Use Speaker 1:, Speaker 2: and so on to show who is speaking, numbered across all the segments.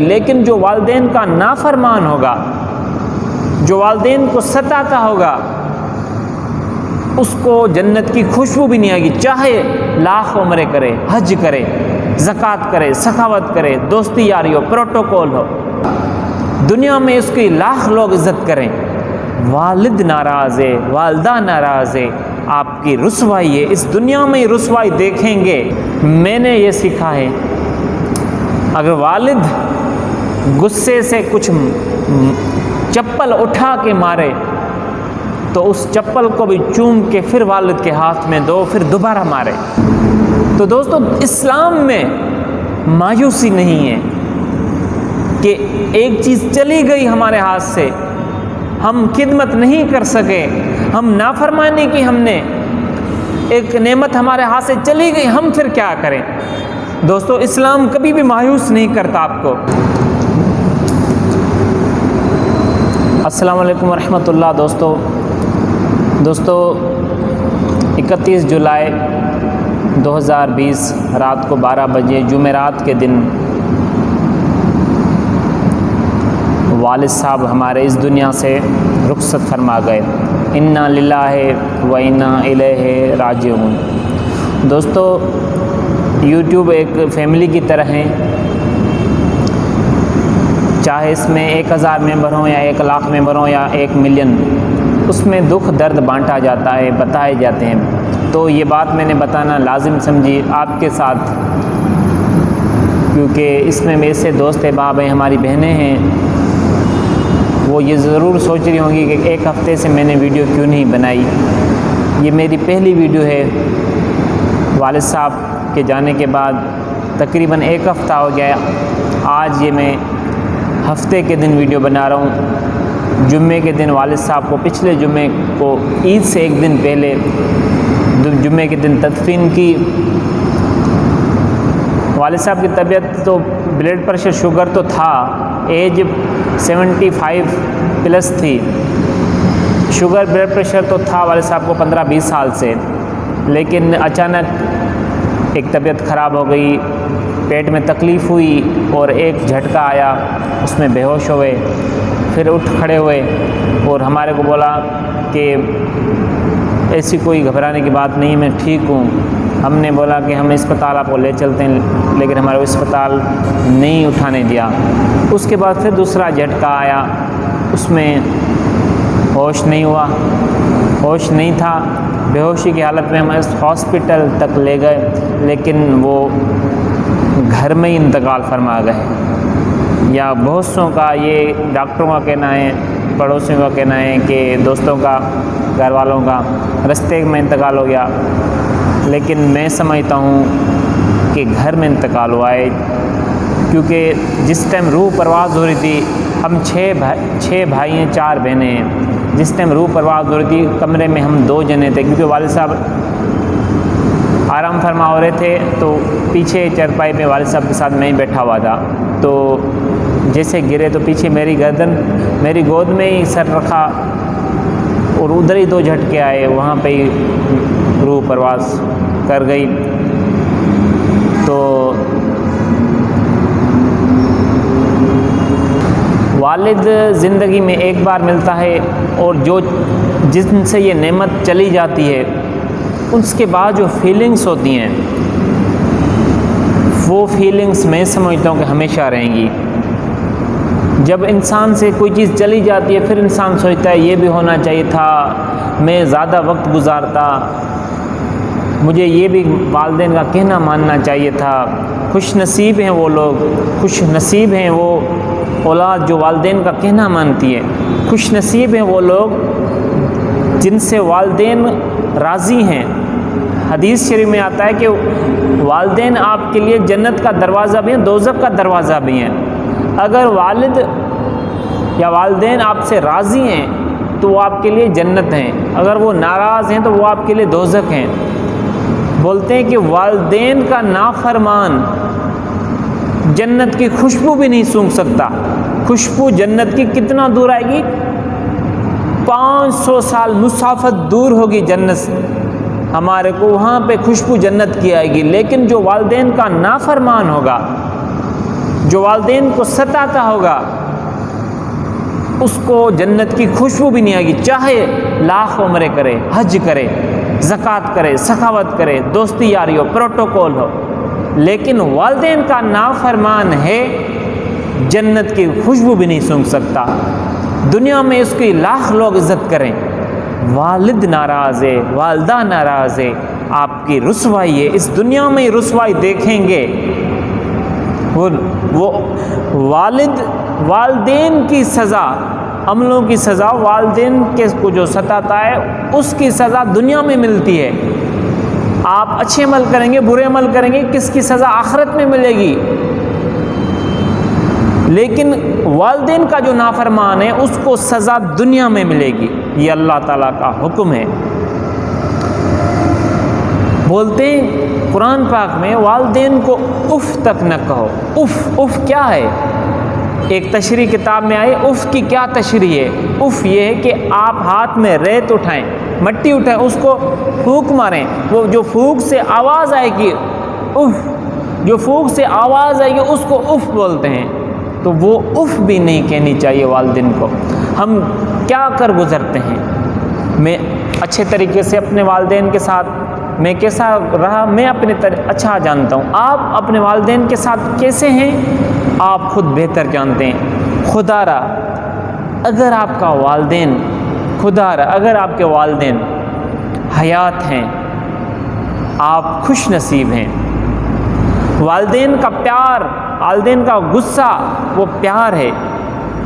Speaker 1: لیکن جو والدین کا نافرمان ہوگا، جو والدین کو ستاتا ہوگا، اس کو جنت کی خوشبو بھی نہیں آئے گی، چاہے لاکھ عمرے کرے، حج کرے، زکوٰۃ کرے، سخاوت کرے، دوستی یاری ہو، پروٹوکول ہو، دنیا میں اس کی لاکھ لوگ عزت کریں، والد ناراض ہے، والدہ ناراض ہے، آپ کی رسوائی ہے، اس دنیا میں رسوائی دیکھیں گے۔ میں نے یہ سیکھا ہے، اگر والد غصے سے کچھ چپل اٹھا کے مارے تو اس چپل کو بھی چوم کے پھر والد کے ہاتھ میں دو، پھر دوبارہ مارے۔ تو دوستو، اسلام میں مایوسی نہیں ہے کہ ایک چیز چلی گئی ہمارے ہاتھ سے، ہم خدمت نہیں کر سکے، ہم نافرمانی کی، ہم نے ایک نعمت ہمارے ہاتھ سے چلی گئی، ہم پھر کیا کریں؟ دوستو، اسلام کبھی بھی مایوس نہیں کرتا آپ کو۔ السلام علیکم ورحمۃ اللہ۔ دوستو 31 جولائی 2020 رات کو 12 بجے جمعرات کے دن والد صاحب ہمارے اس دنیا سے رخصت فرما گئے۔ انا للہ و انا الیہ راجعون۔ دوستو، یوٹیوب ایک فیملی کی طرح ہے، چاہے اس میں 1000 ممبر ہوں یا 1 لاکھ ممبر ہوں یا 1 ملین، اس میں دکھ درد بانٹا جاتا ہے، بتائے جاتے ہیں۔ تو یہ بات میں نے بتانا لازم سمجھی آپ کے ساتھ، کیونکہ اس میں میرے سے دوست احباب ہیں، ہماری بہنیں ہیں، وہ یہ ضرور سوچ رہی ہوں گی کہ 1 ہفتے سے میں نے ویڈیو کیوں نہیں بنائی۔ یہ میری پہلی ویڈیو ہے والد صاحب کے جانے کے بعد، تقریباً 1 ہفتہ ہو گیا۔ آج یہ میں ہفتے کے دن ویڈیو بنا رہا ہوں۔ جمعے کے دن والد صاحب کو، پچھلے جمعے کو، عید سے 1 دن پہلے جمعے کے دن تدفین کی۔ والد صاحب کی طبیعت تو بلڈ پریشر، شوگر تو تھا، ایج 75 پلس تھی، شوگر بلڈ پریشر تو تھا والد صاحب کو 15-20 سال سے، لیکن اچانک ایک طبیعت خراب ہو گئی، پیٹ میں تکلیف ہوئی اور ایک جھٹکا آیا، اس میں بے ہوش ہوئے، پھر اٹھ کھڑے ہوئے اور ہمارے کو بولا کہ ایسی کوئی گھبرانے کی بات نہیں، میں ٹھیک ہوں۔ ہم نے بولا کہ ہم اسپتال آپ کو لے چلتے ہیں، لیکن ہمارے کو اسپتال نہیں اٹھانے دیا۔ اس کے بعد پھر دوسرا جھٹکا آیا، اس میں ہوش نہیں ہوا، ہوش نہیں تھا، بے ہوشی کی حالت میں ہم اس ہاسپٹل تک لے گئے، لیکن وہ گھر میں ہی انتقال فرما گئے۔ یا بہت سوں کا، یہ ڈاکٹروں کا کہنا ہے، پڑوسیوں کا کہنا ہے، کہ دوستوں کا، گھر والوں کا، رستے میں انتقال ہو گیا، لیکن میں سمجھتا ہوں کہ گھر میں انتقال ہوا ہے، کیونکہ جس ٹائم روح پرواز ہو رہی تھی، ہم 6 بھائی ہیں، 4 بہنیں ہیں، جس ٹائم روح پرواز ہو رہی تھی کمرے میں ہم 2 جنے تھے، کیونکہ والد صاحب آرام فرما ہو رہے تھے، تو پیچھے چرپائی پہ والد صاحب کے ساتھ میں ہی بیٹھا ہوا تھا، تو جیسے گرے تو پیچھے میری گردن، میری گود میں ہی سر رکھا اور ادھر ہی 2 جھٹکے آئے، وہاں پہ ہی روح پرواز کر گئی۔ تو والد زندگی میں ایک بار ملتا ہے، اور جن سے یہ نعمت چلی جاتی ہے، اس کے بعد جو فیلنگز ہوتی ہیں، وہ فیلنگز میں سمجھتا ہوں کہ ہمیشہ رہیں گی۔ جب انسان سے کوئی چیز چلی جاتی ہے، پھر انسان سوچتا ہے یہ بھی ہونا چاہیے تھا، میں زیادہ وقت گزارتا، مجھے یہ بھی والدین کا کہنا ماننا چاہیے تھا۔ خوش نصیب ہیں وہ لوگ، خوش نصیب ہیں وہ اولاد جو والدین کا کہنا مانتی ہے، خوش نصیب ہیں وہ لوگ جن سے والدین راضی ہیں۔ حدیث شریف میں آتا ہے کہ والدین آپ کے لیے جنت کا دروازہ بھی ہیں، دوزخ کا دروازہ بھی ہیں۔ اگر والد یا والدین آپ سے راضی ہیں تو وہ آپ کے لیے جنت ہیں، اگر وہ ناراض ہیں تو وہ آپ کے لیے دوزخ ہیں۔ بولتے ہیں کہ والدین کا نافرمان جنت کی خوشبو بھی نہیں سونگھ سکتا۔ خوشبو جنت کی کتنا دور آئے گی؟ 500 سال مسافت دور ہوگی جنت سے، ہمارے کو وہاں پہ خوشبو جنت کی آئے گی۔ لیکن جو والدین کا نافرمان ہوگا، جو والدین کو ستاتا ہوگا اس کو جنت کی خوشبو بھی نہیں آئے گی، چاہے لاکھ عمرے کرے، حج کرے، زکوٰۃ کرے، سخاوت کرے، دوستی یاری ہو، پروٹوکول ہو، لیکن والدین کا نافرمان ہے، جنت کی خوشبو بھی نہیں سونگھ سکتا۔ دنیا میں اس کی لاکھ لوگ عزت کریں، والد ناراض ہے، والدہ ناراض ہے، آپ کی رسوائی ہے، اس دنیا میں ہی رسوائی دیکھیں گے۔ وہ والدین کی سزا، عملوں کی سزا، والدین کے کو جو ستاتا ہے اس کی سزا دنیا میں ملتی ہے۔ آپ اچھے عمل کریں گے، برے عمل کریں گے، کس کی سزا آخرت میں ملے گی، لیکن والدین کا جو نافرمان ہے اس کو سزا دنیا میں ملے گی۔ یہ اللہ تعالیٰ کا حکم ہے۔ بولتے ہیں قرآن پاک میں والدین کو اف تک نہ کہو۔ اف کیا ہے؟ ایک تشریح کتاب میں آئی، اف کی کیا تشریح ہے؟ اف یہ ہے کہ آپ ہاتھ میں ریت اٹھائیں، مٹی اٹھائیں، اس کو پھونک ماریں، وہ جو پھونک سے آواز آئے گی، اف، جو پھونک سے آواز آئے گی اس کو اف بولتے ہیں۔ تو وہ اف بھی نہیں کہنی چاہیے والدین کو۔ ہم کیا کر گزرتے ہیں؟ میں اچھے طریقے سے اپنے والدین کے ساتھ میں کیسا رہا، میں اپنے اچھا جانتا ہوں۔ آپ اپنے والدین کے ساتھ کیسے ہیں آپ خود بہتر جانتے ہیں۔ خدا را اگر آپ کا والدین، خدا را اگر آپ کے والدین حیات ہیں، آپ خوش نصیب ہیں۔ والدین کا پیار، والدین کا غصہ وہ پیار ہے،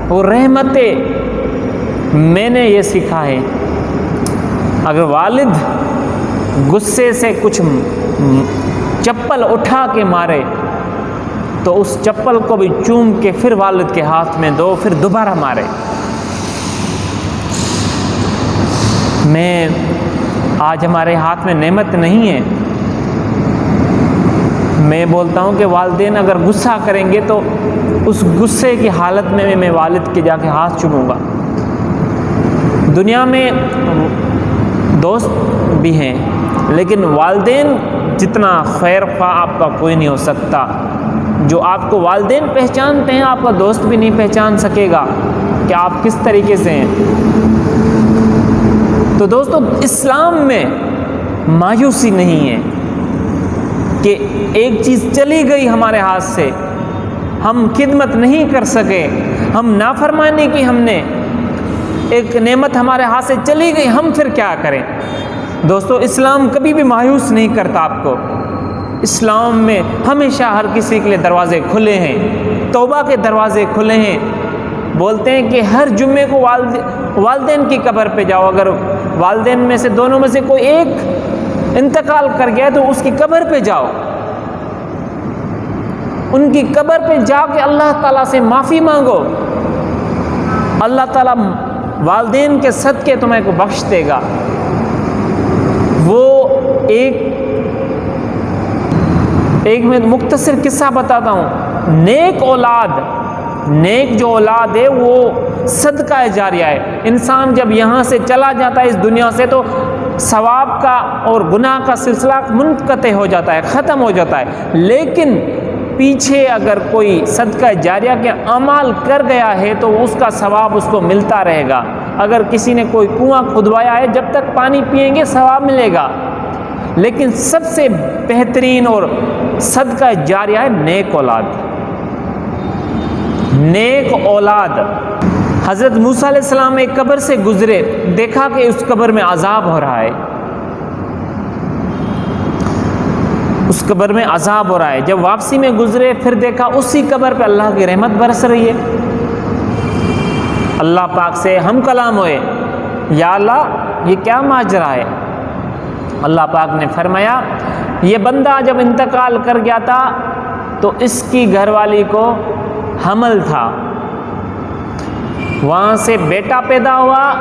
Speaker 1: وہ رحمت ہے۔ میں نے یہ سیکھا ہے، اگر والد غصے سے کچھ چپل اٹھا کے مارے تو اس چپل کو بھی چوم کے پھر والد کے ہاتھ میں دو، پھر دوبارہ مارے۔ میں آج ہمارے ہاتھ میں نعمت نہیں ہے، میں بولتا ہوں کہ والدین اگر غصہ کریں گے تو اس غصے کی حالت میں میں والد کے جا کے ہاتھ چوموں گا۔ دنیا میں دوست بھی ہیں لیکن والدین جتنا خیر خواہ آپ کا کوئی نہیں ہو سکتا۔ جو آپ کو والدین پہچانتے ہیں آپ کا دوست بھی نہیں پہچان سکے گا کہ آپ کس طریقے سے ہیں۔ تو دوستو، اسلام میں مایوسی نہیں ہے کہ ایک چیز چلی گئی ہمارے ہاتھ سے، ہم خدمت نہیں کر سکے، ہم نافرمانی کی، ہم نے ایک نعمت ہمارے ہاتھ سے چلی گئی، ہم پھر کیا کریں؟ دوستو، اسلام کبھی بھی مایوس نہیں کرتا آپ کو۔ اسلام میں ہمیشہ ہر کسی کے لیے دروازے کھلے ہیں، توبہ کے دروازے کھلے ہیں۔ بولتے ہیں کہ ہر جمعے کو والدین کی قبر پہ جاؤ، اگر والدین میں سے دونوں میں سے کوئی ایک انتقال کر گیا تو اس کی قبر پہ جاؤ، ان کی قبر پہ جا کے اللہ تعالیٰ سے معافی مانگو، اللہ تعالیٰ والدین کے صدقے تمہیں کو بخش دے گا۔ وہ ایک میں مختصر قصہ بتاتا ہوں۔ نیک جو اولاد ہے وہ صدقہ جاریہ ہے۔ انسان جب یہاں سے چلا جاتا ہے اس دنیا سے تو ثواب کا اور گناہ کا سلسلہ منقطع ہو جاتا ہے، ختم ہو جاتا ہے، لیکن پیچھے اگر کوئی صدقہ جاریہ کے اعمال کر گیا ہے تو اس کا ثواب اس کو ملتا رہے گا۔ اگر کسی نے کوئی کنواں کھدوایا ہے، جب تک پانی پئیں گے ثواب ملے گا، لیکن سب سے بہترین اور صدقہ جاریہ ہے نیک اولاد۔ نیک اولاد۔ حضرت موسیٰ علیہ السلام ایک قبر سے گزرے، دیکھا کہ اس قبر میں عذاب ہو رہا ہے، اس قبر میں عذاب ہو رہا ہے۔ جب واپسی میں گزرے پھر دیکھا اسی قبر پہ اللہ کی رحمت برس رہی ہے۔ اللہ پاک سے ہم کلام ہوئے، یا اللہ یہ کیا ماجرا ہے؟ اللہ پاک نے فرمایا یہ بندہ جب انتقال کر گیا تھا تو اس کی گھر والی کو حمل تھا، وہاں سے بیٹا پیدا ہوا،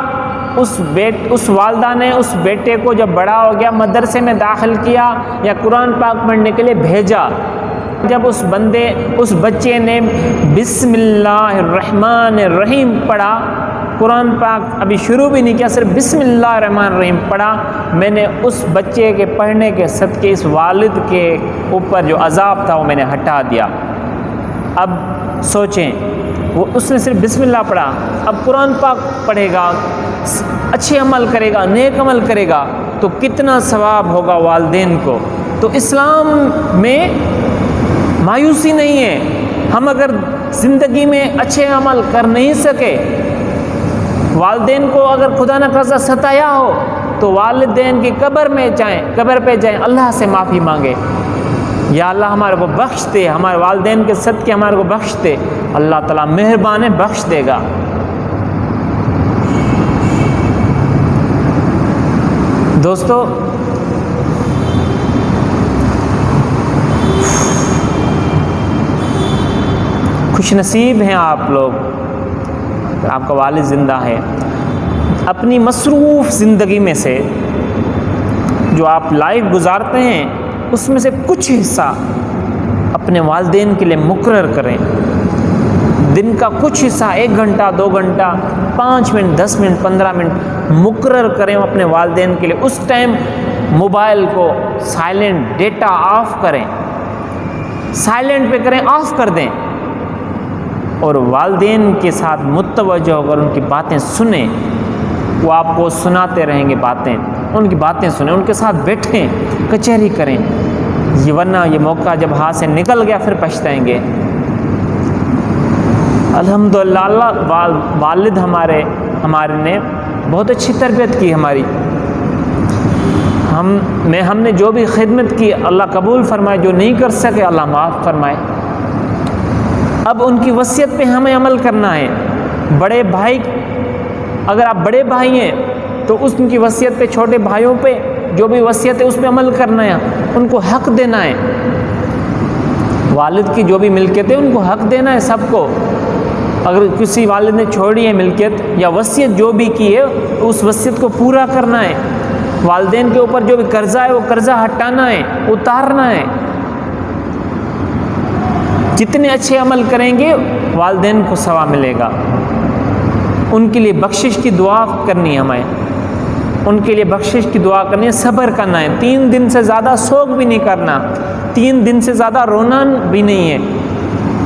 Speaker 1: اس والدہ نے اس بیٹے کو جب بڑا ہو گیا مدرسے میں داخل کیا یا قرآن پاک پڑھنے کے لیے بھیجا۔ جب اس بچے نے بسم اللہ الرحمن الرحیم پڑھا، قرآن پاک ابھی شروع بھی نہیں کیا، صرف بسم اللہ الرحمن الرحیم پڑھا، میں نے اس بچے کے پڑھنے کے صدقے اس والد کے اوپر جو عذاب تھا وہ میں نے ہٹا دیا۔ اب سوچیں، وہ اس نے صرف بسم اللہ پڑھا، اب قرآن پاک پڑھے گا، اچھے عمل کرے گا، نیک عمل کرے گا تو کتنا ثواب ہوگا والدین کو۔ تو اسلام میں مایوسی نہیں ہے۔ ہم اگر زندگی میں اچھے عمل کر نہیں سکے، والدین کو اگر خدا نہ خاصہ ستایا ہو تو والدین کی قبر پہ جائیں، اللہ سے معافی مانگے، یا اللہ ہمارے کو بخش دے، ہمارے والدین کے صدقے ہمارے کو بخش دے، اللہ تعالیٰ مہربان ہے، بخش دے گا۔ دوستو، خوش نصیب ہیں آپ لوگ، آپ کا والد زندہ ہے۔ اپنی مصروف زندگی میں سے جو آپ لائف گزارتے ہیں اس میں سے کچھ حصہ اپنے والدین کے لیے مقرر کریں۔ دن کا کچھ حصہ، 1 گھنٹہ، 2 گھنٹہ، 5 منٹ، 10 منٹ، 15 منٹ مقرر کریں اپنے والدین کے لیے۔ اس ٹائم موبائل کو سائلنٹ، ڈیٹا آف کریں، سائلنٹ پہ کریں، آف کر دیں، اور والدین کے ساتھ متوجہ ہو کر ان کی باتیں سنیں۔ وہ آپ کو سناتے رہیں گے باتیں، ان کی باتیں سنیں، ان کے ساتھ بیٹھیں، کچہری کریں، ورنہ یہ موقع جب ہاتھ سے نکل گیا پھر پچھتائیں گے۔ الحمدللہ اللہ والد ہمارے نے بہت اچھی تربیت کی ہماری۔ ہم نے جو بھی خدمت کی اللہ قبول فرمائے، جو نہیں کر سکے اللہ معاف فرمائے۔ اب ان کی وصیت پہ ہمیں عمل کرنا ہے۔ بڑے بھائی، اگر آپ بڑے بھائی ہیں تو اس کی وصیت پہ، چھوٹے بھائیوں پہ جو بھی وصیت ہے اس پہ عمل کرنا ہے، ان کو حق دینا ہے۔ والد کی جو بھی ملکیت ہے ان کو حق دینا ہے سب کو۔ اگر کسی والد نے چھوڑی ہے ملکیت یا وصیت جو بھی کی ہے، اس وصیت کو پورا کرنا ہے۔ والدین کے اوپر جو بھی قرضہ ہے وہ قرضہ ہٹانا ہے، اتارنا ہے۔ جتنے اچھے عمل کریں گے والدین کو ثواب ملے گا۔ ان کے لیے بخشش کی دعا کرنی ہے ہمیں، ان کے لیے بخشش کی دعا کرنی ہے، صبر کرنا ہے۔ 3 دن سے زیادہ سوگ بھی نہیں کرنا، 3 دن سے زیادہ رونا بھی نہیں ہے۔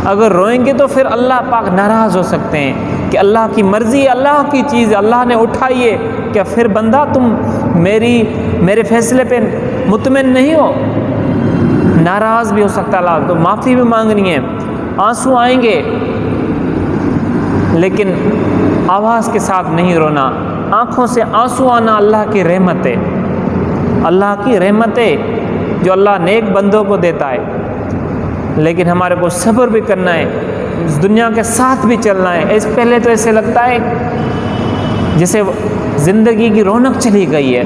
Speaker 1: اگر روئیں گے تو پھر اللہ پاک ناراض ہو سکتے ہیں کہ اللہ کی مرضی ہے، اللہ کی چیز اللہ نے اٹھائی ہے، کیا پھر بندہ تم میرے فیصلے پہ مطمئن نہیں ہو؟ ناراض بھی ہو سکتا ہے اللہ، تو معافی بھی مانگنی ہے۔ آنسو آئیں گے لیکن آواز کے ساتھ نہیں رونا، آنکھوں سے آنسو آنا اللہ کی رحمت ہے، اللہ کی رحمت ہے جو اللہ نیک بندوں کو دیتا ہے۔ لیکن ہمارے کو صبر بھی کرنا ہے، اس دنیا کے ساتھ بھی چلنا ہے۔ اس پہلے تو ایسے لگتا ہے جیسے زندگی کی رونق چلی گئی ہے،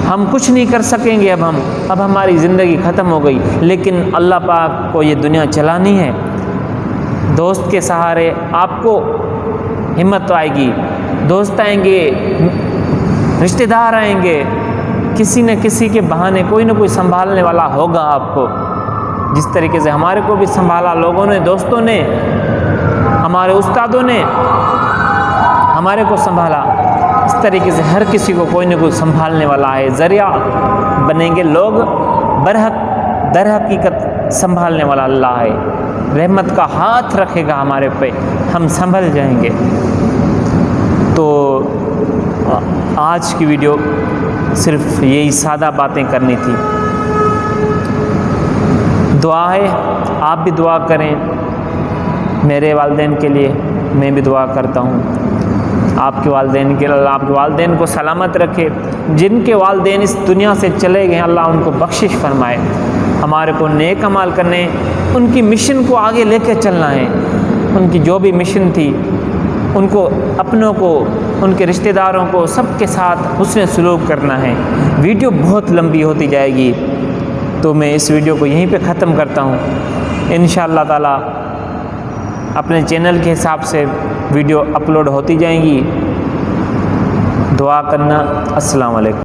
Speaker 1: ہم کچھ نہیں کر سکیں گے، اب ہماری زندگی ختم ہو گئی۔ لیکن اللہ پاک کو یہ دنیا چلانی ہے۔ دوست کے سہارے آپ کو ہمت آئے گی، دوست آئیں گے، رشتہ دار آئیں گے، کسی نہ کسی کے بہانے کوئی نہ کوئی سنبھالنے والا ہوگا آپ کو۔ جس طریقے سے ہمارے کو بھی سنبھالا لوگوں نے، دوستوں نے، ہمارے استادوں نے ہمارے کو سنبھالا، اس طریقے سے ہر کسی کو کوئی نہ کوئی سنبھالنے والا ہے۔ ذریعہ بنیں گے لوگ، در حقیقت سنبھالنے والا اللہ ہے۔ رحمت کا ہاتھ رکھے گا ہمارے پہ، ہم سنبھل جائیں گے۔ تو آج کی ویڈیو صرف یہی سادہ باتیں کرنی تھی۔ دعا ہے، آپ بھی دعا کریں میرے والدین کے لیے، میں بھی دعا کرتا ہوں آپ کے والدین کے لیے۔ اللہ آپ کے والدین کو سلامت رکھے، جن کے والدین اس دنیا سے چلے گئے اللہ ان کو بخشش فرمائے۔ ہمارے کو نیک عمل کرنے، ان کی مشن کو آگے لے کے چلنا ہے۔ ان کی جو بھی مشن تھی، ان کو، اپنوں کو، ان کے رشتہ داروں کو، سب کے ساتھ حسن سلوک کرنا ہے۔ ویڈیو بہت لمبی ہوتی جائے گی تو میں اس ویڈیو کو یہیں پہ ختم کرتا ہوں۔ انشاءاللہ تعالی اپنے چینل کے حساب سے ویڈیو اپلوڈ ہوتی جائیں گی۔ دعا کرنا۔ السلام علیکم۔